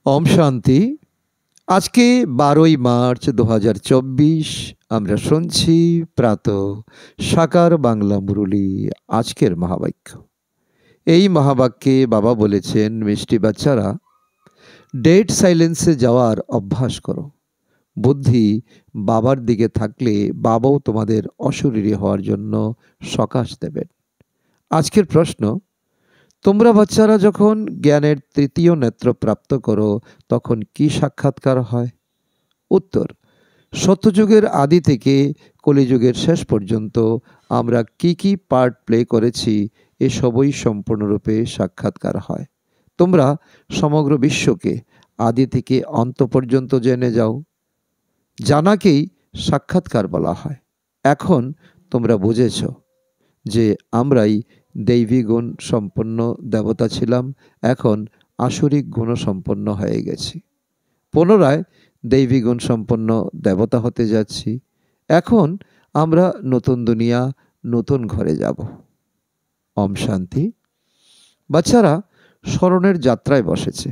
ওম শান্তি। আজকে 12ই মার্চ 2024 আমরা শুনছি প্রাত সাকার বাংলা মুরলী। আজকের মহাবাক্য, এই মহাবাক্যে বাবা বলেছেন, মিষ্টি বাচ্চারা, ডেড সাইলেন্সে যাওয়ার অভ্যাস করো। বুদ্ধি বাবার দিকে থাকলে বাবাও তোমাদের অশরীরী হওয়ার জন্য সকাশ দেবেন। আজকের প্রশ্ন, তোমরা বাচ্চারা যখন জ্ঞানের তৃতীয় নেত্র প্রাপ্ত করো তখন কি সাক্ষাৎকার হয়? উত্তর, সত্যযুগের আদি থেকে কলিযুগের শেষ পর্যন্ত আমরা কি পার্ট প্লে করেছি এসবই সম্পূর্ণরূপে সাক্ষাৎকার হয়। তোমরা সমগ্র বিশ্বকে আদি থেকে অন্ত পর্যন্ত জেনে যাও। জানাকেই সাক্ষাৎকার বলা হয়। এখন তোমরা বুঝেছ যে আমরাই দৈবী গুণ সম্পন্ন দেবতা ছিলাম, এখন আসরিক গুণসম্পন্ন হয়ে গেছি। পুনরায় দৈবী গুণ সম্পন্ন দেবতা হতে যাচ্ছি। এখন আমরা নতুন দুনিয়া, নতুন ঘরে যাব। ওম শান্তি। বাচ্চারা স্মরণের যাত্রায় বসেছে।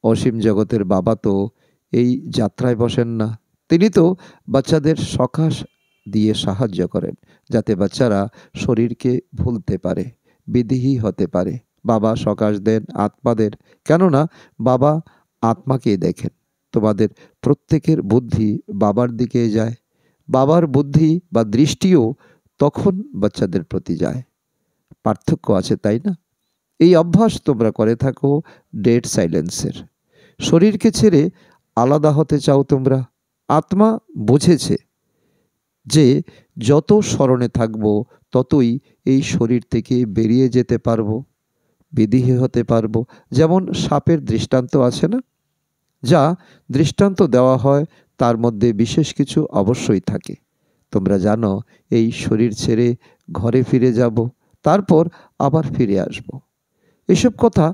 অসীম জগতের বাবা তো এই যাত্রায় বসেন না। তিনি তো বাচ্চাদের সকাশ দিয়ে সাহায্য করেন, যাতে বাচ্চারা শরীরকে ভুলতে পারে, বিদেহী হতে পারে। বাবা সকাশ দেন আত্মাদের, কেননা বাবা আত্মাকে দেখেন। তোমাদের প্রত্যেকের বুদ্ধি বাবার দিকে যায়। বাবার বুদ্ধি বা দৃষ্টিও তখন বাচ্চাদের প্রতি যায়। পার্থক্য আছে, তাই না? এই অভ্যাস তোমরা করে থাকো ডেড সাইলেন্সের। শরীরকে ছেড়ে আলাদা হতে চাও তোমরা। আত্মা বুঝেছে যে যত স্মরণে থাকবো ততই এই শরীর থেকে বেরিয়ে যেতে পারবো, বিদেহী হতে পারবো। যেমন সাপের দৃষ্টান্ত আছে না? যা দৃষ্টান্ত দেওয়া হয় তার মধ্যে বিশেষ কিছু অবশ্যই থাকে। তোমরা জানো এই শরীর ছেড়ে ঘরে ফিরে যাব, তারপর আবার ফিরে আসব। এসব কথা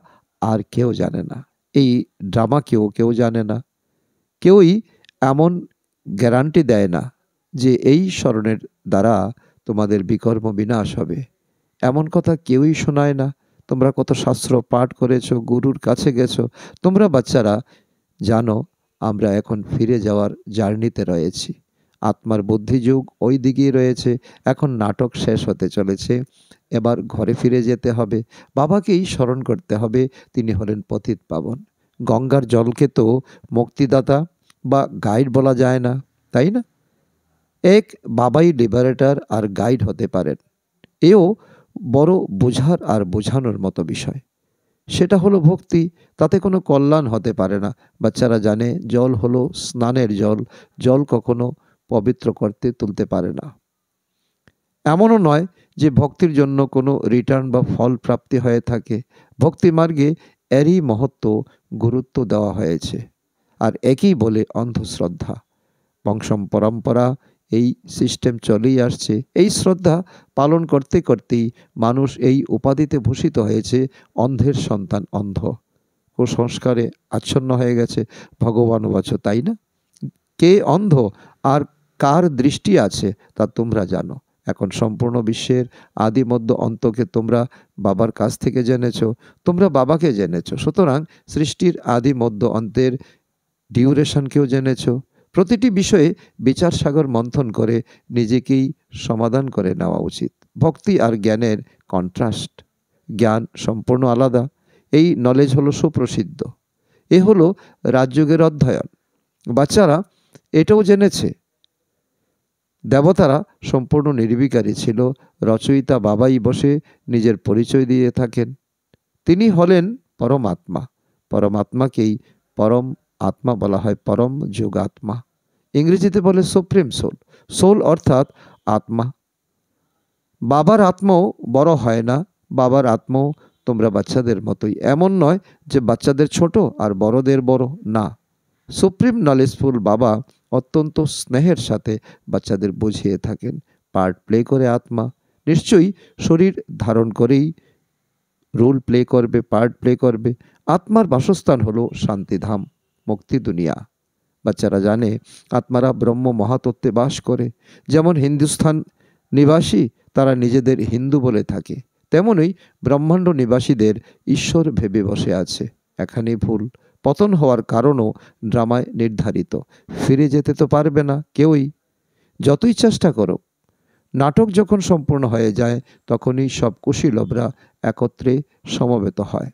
আর কেউ জানে না। এই ড্রামা কেউ জানে না। কেউই এমন গ্যারান্টি দেয় না যে এই স্মরণের দ্বারা তোমাদের বিকর্ম বিনাশ হবে। এমন কথা কেউই শোনায় না। তোমরা কত শাস্ত্র পাঠ করেছো, গুরুর কাছে গেছো। তোমরা বাচ্চারা জানো আমরা এখন ফিরে যাওয়ার জার্নিতে রয়েছি। আত্মার বুদ্ধিযুগ ওই দিকেই রয়েছে। এখন নাটক শেষ হতে চলেছে। এবার ঘরে ফিরে যেতে হবে। বাবাকেই স্মরণ করতে হবে। তিনি হলেন পতিত পাবন। গঙ্গার জলকে তো মুক্তিদাতা বা গাইড বলা যায় না, তাই না? এক বাবাই লিবারেটর আর গাইড হতে পারেন। এও বড় বোঝার আর বোঝানোর মতো বিষয়। সেটা হলো ভক্তি। তাতে কোনো কল্যাণ হতে পারে না। বাচ্চারা জানে জল হলো স্নানের জল। জল কখনো পবিত্র করতে তুলতে পারে না। এমনও নয় যে ভক্তির জন্য কোনো রিটার্ন বা ফল প্রাপ্তি হয়ে থাকে। ভক্তি মার্গে এরই মহত্ব, গুরুত্ব দেওয়া হয়েছে। আর একই বলে অন্ধশ্রদ্ধা। বংশম পরম্পরা এই সিস্টেম চলেই আসছে। এই শ্রদ্ধা পালন করতে করতেই মানুষ এই উপাধিতে ভূষিত হয়েছে অন্ধের সন্তান অন্ধ। কুসংস্কারে আচ্ছন্ন হয়ে গেছে। ভগবান বাচ, তাই না? কে অন্ধ আর কার দৃষ্টি আছে তা তোমরা জানো। এখন সম্পূর্ণ বিশ্বের আদি মধ্য অন্তকে তোমরা বাবার কাছ থেকে জেনেছ, তোমরা বাবাকে জেনেছ। সুতরাং সৃষ্টির আদি মধ্য অন্তের ডিউরেশনকেও জেনেছ। প্রতিটি বিষয়ে বিচার সাগর মন্থন করে নিজেকেই সমাধান করে নেওয়া উচিত। ভক্তি আর জ্ঞানের কন্ট্রাস্ট। জ্ঞান সম্পূর্ণ আলাদা। এই নলেজ হলো সুপ্রসিদ্ধ। এ হলো রাজযোগের অধ্যয়ন। বাচ্চারা এটাও জেনেছে দেবতারা সম্পূর্ণ নির্বিকারী ছিল। রচয়িতা বাবাই বসে নিজের পরিচয় দিয়ে থাকেন। তিনি হলেন পরমাত্মা। পরমাত্মাকেই পরম আত্মা বলা হয়, পরম যোগাত্মা। ইংরেজিতে বলে সুপ্রিম সোল। সোল অর্থাৎ আত্মা। বাবার আত্মাও বড় হয় না। বাবার আত্মাও তোমরা বাচ্চাদের মতোই। এমন নয় যে বাচ্চাদের ছোট আর বড়দের বড়, না। সুপ্রিম নলেজফুল বাবা অত্যন্ত স্নেহের সাথে বাচ্চাদের বুঝিয়ে থাকেন। পার্ট প্লে করে আত্মা নিশ্চয়ই শরীর ধারণ করেই রোল প্লে করবে, পার্ট প্লে করবে। আত্মার বাসস্থান হলো শান্তিধাম, মুক্তি দুনিয়া। বাচ্চারা জানে আত্মারা ব্রহ্ম মহাতত্ত্বে বাস করে। যেমন হিন্দুস্থান নিবাসী তারা নিজেদের হিন্দু বলে থাকে, তেমনই ব্রহ্মাণ্ড নিবাসীদের ঈশ্বর ভেবে বসে আছে। এখানে ভুল। পতন হওয়ার কারণও ড্রামায় নির্ধারিত। ফিরে যেতে তো পারবে না কেউই, যতই চেষ্টা করো। নাটক যখন সম্পূর্ণ হয়ে যায় তখনই সব কুশীলবরা একত্রে সমবেত হয়।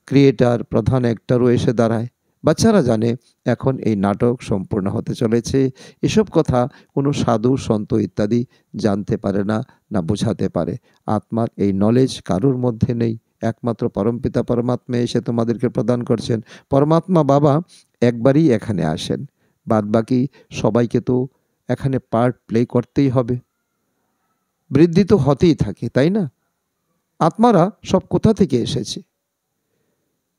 ক্রিয়েটার, প্রধান অ্যাক্টরও এসে দাঁড়ায়। বাচ্চারা জানে এখন এই নাটক সম্পূর্ণ হতে চলেছে। এসব কথা কোনো সাধু, সন্ত ইত্যাদি জানতে পারে না, না বোঝাতে পারে। আত্মার এই নলেজ কারুর মধ্যে নেই, একমাত্র পরমপিতা পরমাত্মা এসে তোমাদেরকে প্রদান করছেন। পরমাত্মা বাবা একবারই এখানে আসেন, বাদবাকি সবাইকে তো এখানে পার্ট প্লে করতেই হবে। বৃদ্ধি তো হতেই থাকে, তাই না? আত্মারা সব কোথা থেকে এসেছে?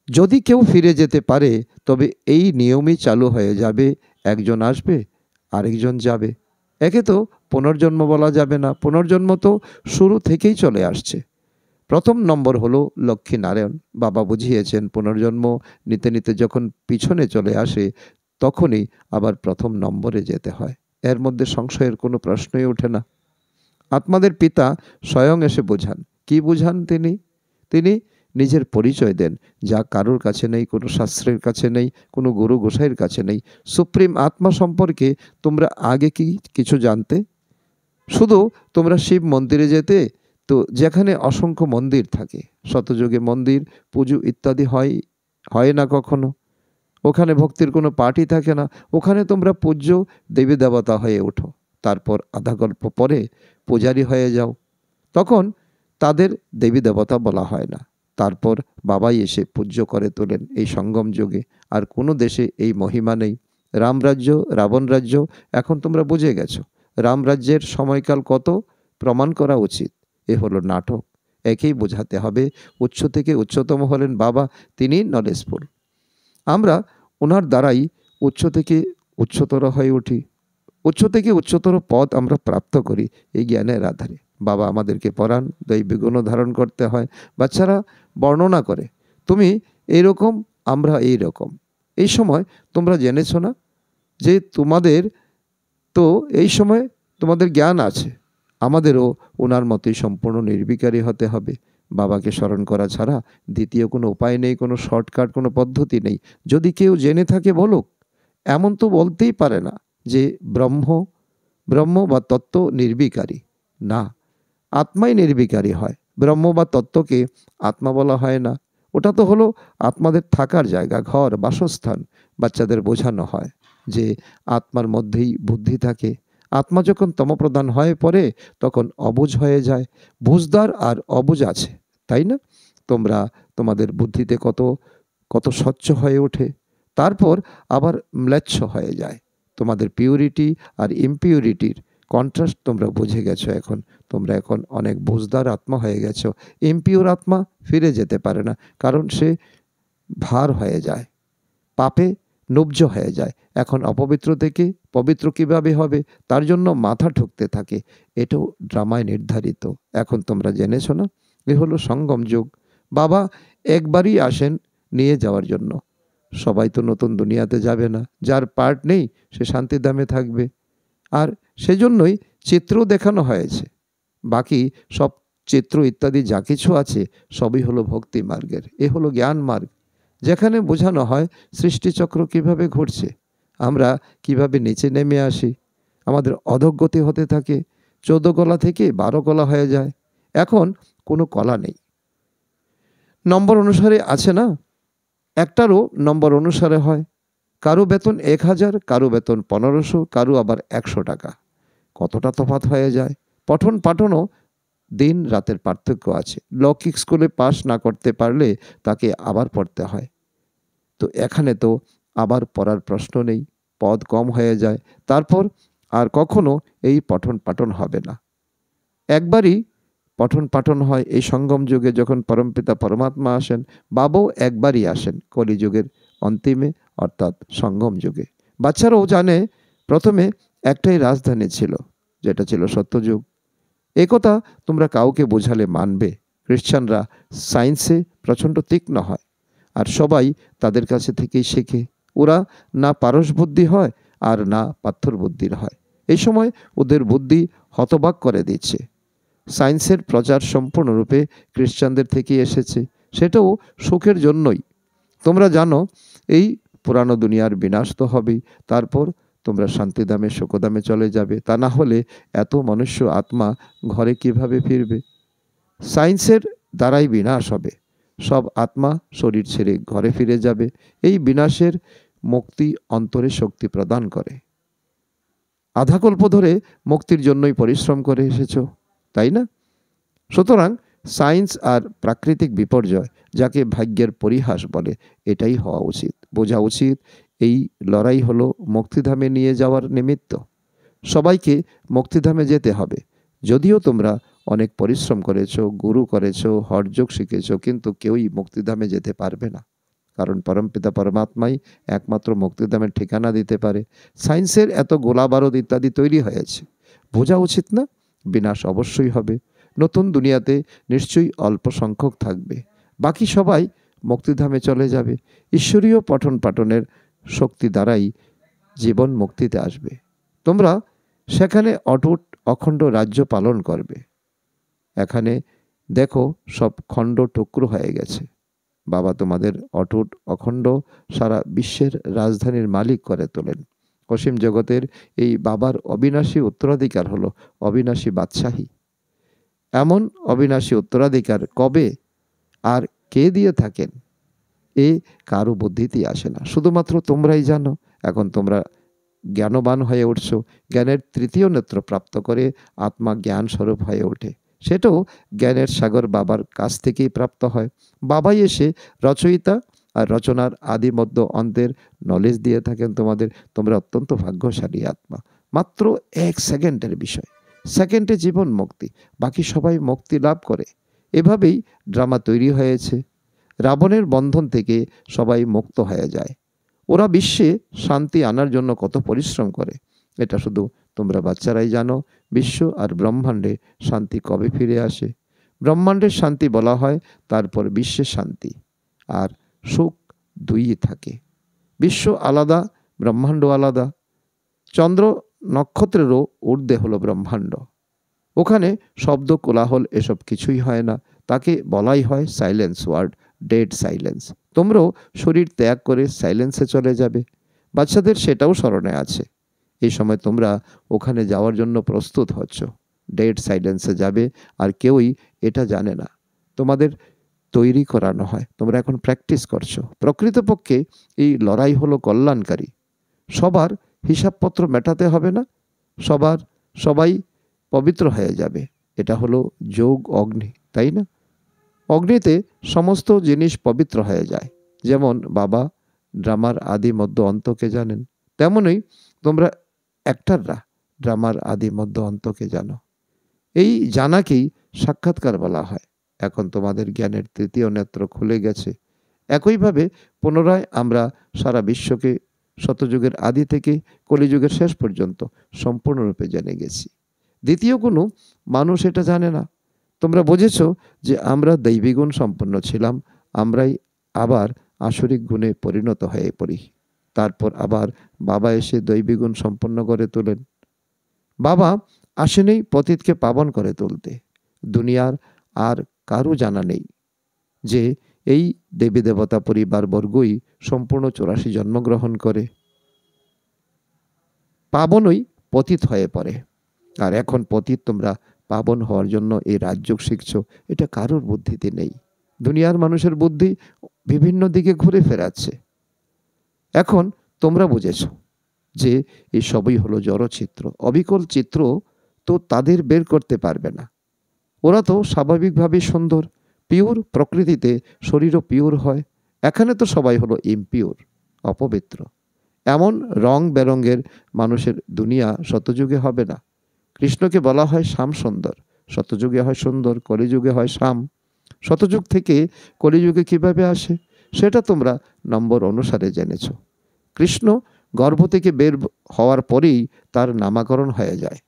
যদি কেউ ফিরে যেতে পারে তবে এই নিয়মই চালু হয়ে যাবে, একজন আসবে আরেকজন যাবে। একে তো পুনর্জন্ম বলা যাবে না, পুনর্জন্ম তো শুরু থেকেই চলে আসছে। প্রথম নম্বর হলো লক্ষ্মীনারায়ণ বাবা বুঝিয়েছেন, পুনর্জন্ম নিতে নিতে যখন পিছনে চলে আসে তখনই আবার প্রথম নম্বরে যেতে হয়। এর মধ্যে সংশয়ের কোনো প্রশ্নই ওঠে না। আত্মাদের পিতা স্বয়ং এসে বোঝান। কি বুঝান তিনি? তিনি নিজের পরিচয় দেন, যা কারোর কাছে নেই, কোনো শাস্ত্রের কাছে নেই, কোনো গুরু গোসাইয়ের কাছে নেই। সুপ্রিম আত্মা সম্পর্কে তোমরা আগে কি কিছু জানতে? শুধু তোমরা শিব মন্দিরে যেতে, তো যেখানে অসংখ্য মন্দির থাকে, শতযুগে মন্দির পুজো ইত্যাদি হয় না কখনো। ওখানে ভক্তির কোনো পার্টি থাকে না। ওখানে তোমরা পূজ্য দেবী দেবতা হয়ে ওঠো, তারপর আধা গল্প পরে পূজারী হয়ে যাও। তখন তাদের দেবী দেবতা বলা হয় না। তারপর বাবাই এসে পূজ্য করে তোলেন এই সঙ্গম যুগে। আর কোনো দেশে এই মহিমা নেই। রামরাজ্য, রাবণ রাজ্য এখন তোমরা বুঝে গেছো। রামরাজ্যের সময়কাল কত প্রমাণ করা উচিত। এ হলো নাটক। একেই বোঝাতে হবে, উচ্চ থেকে উচ্চতম হলেন বাবা, তিনিই নলেজফুল। আমরা ওনার দ্বারাই উচ্চ থেকে উচ্চতর হয়ে উঠি। উচ্চ থেকে উচ্চতর পদ আমরা প্রাপ্ত করি এই জ্ঞানের আধারে। বাবা আমাদেরকে পড়ান, দৈবিক গুণ ধারণ করতে হয়। বাচ্চারা বর্ণনা করে, তুমি এইরকম, আমরা এই রকম। এই সময় তোমরা জেনেছো না যে তোমাদের তো এই সময় তোমাদের জ্ঞান আছে, আমাদেরও ওনার মতোই সম্পূর্ণ নির্বিকারী হতে হবে। বাবাকে স্মরণ করা ছাড়া দ্বিতীয় কোনো উপায় নেই, কোনো শর্টকাট, কোনো পদ্ধতি নেই। যদি কেউ জেনে থাকে বলুক, এমন তো বলতেই পারে না যে ব্রহ্ম বা তত্ত্ব নির্বিকারী। না, আত্মাই নির্বিকারী হয়। ব্রহ্ম বা তত্ত্বকে আত্মা বলা হয় না। ওটা তো হলো আত্মাদের থাকার জায়গা, ঘর, বাসস্থান। বাচ্চাদের বোঝানো হয় যে আত্মার মধ্যেই বুদ্ধি থাকে। আত্মা যখন তমপ্রধান হয়ে পড়ে তখন অবুঝ হয়ে যায়। বুঝদার আর অবুঝ আছে, তাই না? তোমরা তোমাদের বুদ্ধিতে কত কত স্বচ্ছ হয়ে ওঠে, তারপর আবার ম্লেচ্ছ হয়ে যায়। তোমাদের পিউরিটি আর ইমপিউরিটির কন্ট্রাস্ট তোমরা বুঝে গেছো। এখন তোমরা এখন অনেক বুঝদার আত্মা হয়ে গেছো। ইমপিউর আত্মা ফিরে যেতে পারে না, কারণ সে ভার হয়ে যায়, পাপে নুব্জ হয়ে যায়। এখন অপবিত্র থেকে পবিত্র কিভাবে হবে, তার জন্য মাথা ঠুকতে থাকে। এটাও ড্রামায় নির্ধারিত। এখন তোমরা জেনেছো না? এ হলো সঙ্গম যুগ। বাবা একবারই আসেন নিয়ে যাওয়ার জন্য। সবাই তো নতুন দুনিয়াতে যাবে না। যার পার্ট নেই সে শান্তিধামে থাকবে। আর সেজন্যই চিত্র দেখানো হয়েছে। বাকি সব চিত্র ইত্যাদি যা কিছু আছে সবই হলো ভক্তি মার্গের। এ হলো জ্ঞান মার্গ, যেখানে বোঝানো হয় সৃষ্টিচক্র কিভাবে ঘটছে, আমরা কিভাবে নিচে নেমে আসি, আমাদের অধোগতি হতে থাকে। 14 কলা থেকে 12 কলা হয়ে যায়। এখন কোনো কলা নেই। নম্বর অনুসারে আছে না? একটারও নম্বর অনুসারে হয়। কারো বেতন 1000, কারো বেতন 1500, কারো আবার 100 টাকা। কতটা তফাৎ হয়ে যায়। পঠন পাঠনও দিন রাতের পার্থক্য আছে। লৌকিক স্কুলে পাস না করতে পারলে তাকে আবার পড়তে হয়। তো এখানে তো আবার পড়ার প্রশ্ন নেই, পদ কম হয়ে যায়। তারপর আর কখনো এই পঠন পাঠন হবে না। একবারই পঠন পাঠন হয় এই সঙ্গম যুগে, যখন পরমপিতা পরমাত্মা আসেন। বাবাও একবারই আসেন কলিযুগের অন্তিমে, অর্থাৎ সঙ্গম যুগে। বাচ্চারাও জানে প্রথমে একটাই রাজধানী ছিল, যেটা ছিল সত্যযুগ। একথা তোমরা কাউকে বোঝালে মানবে। খ্রিশ্চানরা সায়েন্সে প্রচণ্ড তীক্ষ্ণ হয়, আর সবাই তাদের কাছে থেকেই শেখে। ওরা না পারস বুদ্ধি হয় আর না পাথর বুদ্ধির হয়। এই সময় ওদের বুদ্ধি হতবাক করে দিচ্ছে। সায়েন্সের প্রচার সম্পূর্ণরূপে খ্রিশ্চানদের থেকেই এসেছে, সেটাও সুখের জন্যই। তোমরা জানো এই পুরানো দুনিয়ার বিনাশ তো হবেই, তারপর তোমরা শান্তিধামে সুখধামে চলে যাবে। তা না হলে এত মনুষ্য আত্মা ঘরে কিভাবে ফিরবে? সায়েন্সের দ্বারাই বিনাশ হবে, সব আত্মা শরীর ছেড়ে ঘরে ফিরে যাবে। এই বিনাশের মুক্তি অন্তরে শক্তি প্রদান করে। আধা কল্প ধরে মুক্তির জন্যই পরিশ্রম করে এসেছো, তাই না? সুতরাং সায়েন্স আর প্রাকৃতিক বিপর্যয়, যাকে ভাগ্যের পরিহাস বলে, এটাই হওয়া উচিত। বোঝা উচিত এই লড়াই হলো মুক্তিধামে নিয়ে যাওয়ার নিমিত্ত। সবাইকে মুক্তিধামে যেতে হবে। যদিও তোমরা অনেক পরিশ্রম করেছো, গুরু করেছো, হঠযোগ শিখেছো, কিন্তু কেউই মুক্তিধামে যেতে পারবে না। কারণ পরমপিতা পরমাত্মাই একমাত্র মুক্তিধামের ঠিকানা দিতে পারে। সায়েন্সের এত গোলাবারুদ ইত্যাদি তৈরি হয়েছে, বোঝা উচিত না? বিনাশ অবশ্যই হবে। নতুন দুনিয়াতে নিশ্চয়ই অল্প সংখ্যক থাকবে, বাকি সবাই মুক্তিধামে চলে যাবে। ঈশ্বরীয় পঠন পাঠনের শক্তি দ্বারাই জীবন মুক্তিতে আসবে। তোমরা সেখানে অটুট অখণ্ড রাজ্য পালন করবে। এখানে দেখো সব খণ্ড টুকরো হয়ে গেছে। বাবা তোমাদের অটুট অখণ্ড সারা বিশ্বের রাজধানীর মালিক করে তোলেন। অসীম জগতের এই বাবার অবিনাশী উত্তরাধিকার হলো অবিনাশী বাদশাহী। এমন অবিনাশী উত্তরাধিকার কবে আর কে দিয়ে থাকেন, এ কারো বুদ্ধিতেই আসে না, শুধুমাত্র তোমরাই জানো। এখন তোমরা জ্ঞানবান হয়ে উঠছো, জ্ঞানের তৃতীয় নেত্র প্রাপ্ত করে আত্মা জ্ঞান স্বরূপ হয়ে ওঠে। সেটাও জ্ঞানের সাগর বাবার কাছ থেকেই প্রাপ্ত হয়। বাবাই এসে রচয়িতা আর রচনার আদি মধ্য অন্তের নলেজ দিয়ে থাকেন তোমাদের। তোমরা অত্যন্ত ভাগ্যশালী আত্মা। মাত্র 1 সেকেন্ডের বিষয়, সেকেন্ডে জীবন মুক্তি, বাকি সবাই মুক্তি লাভ করে। এভাবেই ড্রামা তৈরি হয়েছে। রাবণের বন্ধন থেকে সবাই মুক্ত হয়ে যায়। ওরা বিশ্বে শান্তি আনার জন্য কত পরিশ্রম করে, এটা শুধু তোমরা বাচ্চারাই জানো। বিশ্ব আর ব্রহ্মাণ্ডে শান্তি কবে ফিরে আসে? ব্রহ্মাণ্ডের শান্তি বলা হয়, তারপর বিশ্বের শান্তি আর সুখ দুইই থাকে। বিশ্ব আলাদা, ব্রহ্মাণ্ড আলাদা। চন্দ্র নক্ষত্রেরও ঊর্ধ্বে হলো ব্রহ্মাণ্ড। ওখানে শব্দ কোলাহল এসব কিছুই হয় না। তাকে বলাই হয় সাইলেন্স ওয়ার্ড, ডেড সাইলেন্স। তোমরাও শরীর ত্যাগ করে সাইলেন্সে চলে যাবে। বাচ্চাদের সেটাও স্মরণে আছে। এই সময় তোমরা ওখানে যাওয়ার জন্য প্রস্তুত হচ্ছ, ডেড সাইলেন্সে যাবে। আর কেউই এটা জানে না, তোমাদের তৈরি করানো হয়। তোমরা এখন প্র্যাকটিস করছো। প্রকৃতপক্ষে এই লড়াই হলো কল্যাণকারী। সবার হিসাবপত্র মেটাতে হবে না, সবাই পবিত্র হয়ে যাবে। এটা হলো যোগ অগ্নি, তাই না? অগ্নিতে সমস্ত জিনিস পবিত্র হয়ে যায়। যেমন বাবা ড্রামার আদি মধ্য অন্তকে জানেন, তেমনই তোমরা অ্যাক্টররা ড্রামার আদি মধ্য অন্তকে জানো। এই জানাকেই সাক্ষাৎকার বলা হয়। এখন তোমাদের জ্ঞানের তৃতীয় নেত্র খুলে গেছে। একইভাবে পুনরায় আমরা সারা বিশ্বকে শতযুগের আদি থেকে কলিযুগের শেষ পর্যন্ত সম্পূর্ণরূপে জেনে গেছি। দ্বিতীয় কোনো মানুষ এটা জানে না। তোমরা বুঝেছ যে আমরা দৈবী গুণ সম্পন্ন ছিলাম, আমরাই আবার আসরিক গুণে পরিণত হয়ে পড়ি। তারপর আবার বাবা এসে দৈবী গুণ সম্পন্ন করে তোলেন। বাবা আসেনই পতিতকে পাবন করে তুলতে। দুনিয়ার আর কারো জানা নেই যে এই দেবী দেবতা পরিবার বর্গই সম্পূর্ণ 84 জন্মগ্রহণ করে পাবনই পতিত হয়ে পড়ে। আর এখন পতিত তোমরা পাবন হওয়ার জন্য এই রাজযোগ শিখছো, এটা কারোর বুদ্ধিতে নেই। দুনিয়ার মানুষের বুদ্ধি বিভিন্ন দিকে ঘুরে ফেরাচ্ছে। এখন তোমরা বুঝেছ যে এই সবই হলো জড়চিত্র। অবিকল চিত্র তো তাদের বের করতে পারবে না। ওরা তো স্বাভাবিকভাবে সুন্দর, পিওর। প্রকৃতিতে শরীরও পিওর হয়। এখানে তো সবাই হলো ইমপিওর, অপবিত্র। এমন রং বেরঙের মানুষের দুনিয়া শতযুগে হবে না। কৃষ্ণকে বলা হয় শ্যাম সুন্দর, শতযুগে হয় সুন্দর, কলিযুগে হয় শ্যাম। শতযুগ থেকে কলিযুগে কিভাবে আসে সেটা তোমরা নম্বর অনুসারে জেনেছ। কৃষ্ণ গর্ভ থেকে বের হওয়ার পরেই তার নামকরণ হয়ে যায়।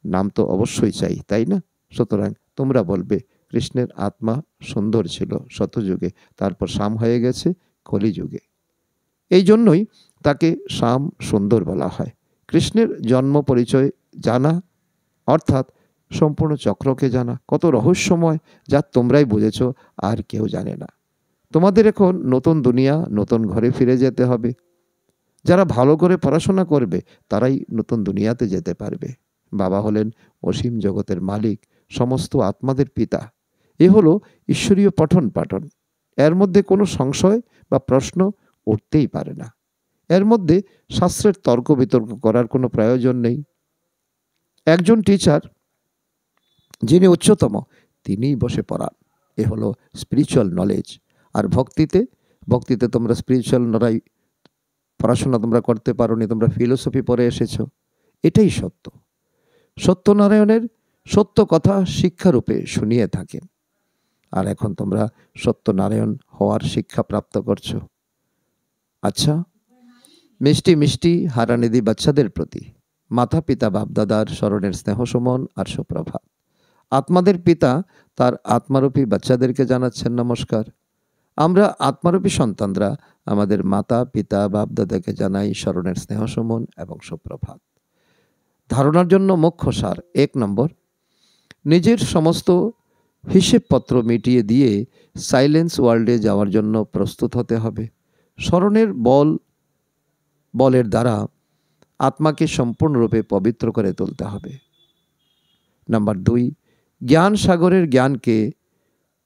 নাম তো অবশ্যই চাই, তাই না? সুতরাং তোমরা বলবে কৃষ্ণের আত্মা সুন্দর ছিল শতযুগে, তারপর শ্যাম হয়ে গেছে কলিযুগে। এই জন্যই তাকে শ্যাম সুন্দর বলা হয়। কৃষ্ণের জন্ম পরিচয় জানা অর্থাৎ সম্পূর্ণ চক্রকে জানা, কত রহস্যময়, যা তোমরাই বুঝেছ, আর কেউ জানে না। তোমাদের এখন নতুন দুনিয়া, নতুন ঘরে ফিরে যেতে হবে। যারা ভালো করে পড়াশোনা করবে তারাই নতুন দুনিয়াতে যেতে পারবে। বাবা হলেন অসীম জগতের মালিক, সমস্ত আত্মাদের পিতা। এ হলো ঈশ্বরীয় পঠন পাঠন। এর মধ্যে কোনো সংশয় বা প্রশ্ন উঠতেই পারে না। এর মধ্যে শাস্ত্রের তর্ক বিতর্ক করার কোনো প্রয়োজন নেই। একজন টিচার যিনি উচ্চতম, তিনিই বসে পড়ান। এ হলো স্পিরিচুয়াল নলেজ। আর ভক্তিতে তোমরা স্পিরিচুয়াল পড়াশোনা তোমরা করতে পারো নি, তোমরা ফিলোসফি পড়ে এসেছো। এটাই সত্য। সত্যনারায়ণের সত্য কথা শিক্ষারূপে শুনিয়ে থাকেন। আর এখন তোমরা সত্যনারায়ণ হওয়ার শিক্ষা প্রাপ্ত করছো। আচ্ছা, মিষ্টি মিষ্টি হারানিধি বাচ্চাদের প্রতি মাতা পিতা বাপদাদার স্মরণের স্নেহ সুমন আর সুপ্রভাত। আত্মাদের পিতা তার আত্মারূপী বাচ্চাদেরকে জানাচ্ছেন নমস্কার। আমরা আত্মারূপী সন্তানরা আমাদের মাতা পিতা বাপদাদাকে জানাই স্মরণের স্নেহ সুমন এবং সুপ্রভাত। ধারণার জন্য মুখ্য সার: 1 নম্বর, নিজের সমস্ত হিসেবপত্র মিটিয়ে দিয়ে সাইলেন্স ওয়ার্ল্ডে যাওয়ার জন্য প্রস্তুত হতে হবে। স্মরণের বলের দ্বারা আত্মাকে সম্পূর্ণরূপে পবিত্র করে তুলতে হবে। নাম্বার 2, জ্ঞান সাগরের জ্ঞানকে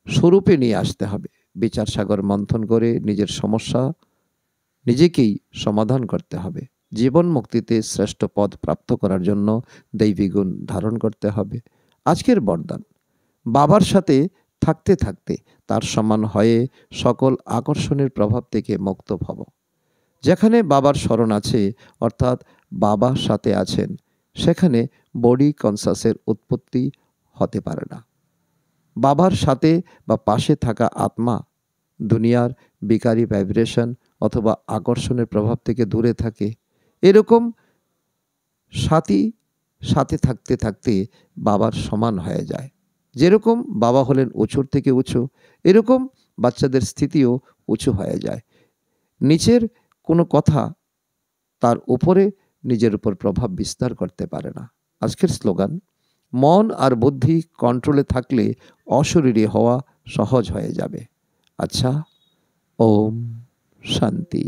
স্বরূপে নিয়ে আসতে হবে। বিচার সাগর মন্থন করে নিজের সমস্যা নিজেকেই সমাধান করতে হবে। জীবন মুক্তিতে শ্রেষ্ঠ পদ প্রাপ্ত করার জন্য দৈবী গুণ ধারণ করতে হবে। আজকের বরদান: বাবার সাথে থাকতে থাকতে তার সমান হয়ে সকল আকর্ষণের প্রভাব থেকে মুক্ত ভব। যেখানে বাবার স্মরণ আছে, অর্থাৎ বাবা সাথে আছেন, সেখানে বডি কনসাসের উৎপত্তি হতে পারে না। বাবার সাথে বা পাশে থাকা আত্মা দুনিয়ার বিকারী ভাইব্রেশন অথবা আকর্ষণের প্রভাব থেকে দূরে থাকে। এরকম সাথে থাকতে থাকতে বাবার সমান হয়ে যায়। যেরকম বাবা হলেন উঁচুর থেকে উঁচু, এরকম বাচ্চাদের স্থিতিও উঁচু হয়ে যায়। নিচের কোনো কথা তার উপরে নিজের উপর প্রভাব বিস্তার করতে পারে না। আজকের স্লোগান: মন আর বুদ্ধি কন্ট্রোলে থাকলে অশরীরী হওয়া সহজ হয়ে যাবে। আচ্ছা, ওম শান্তি।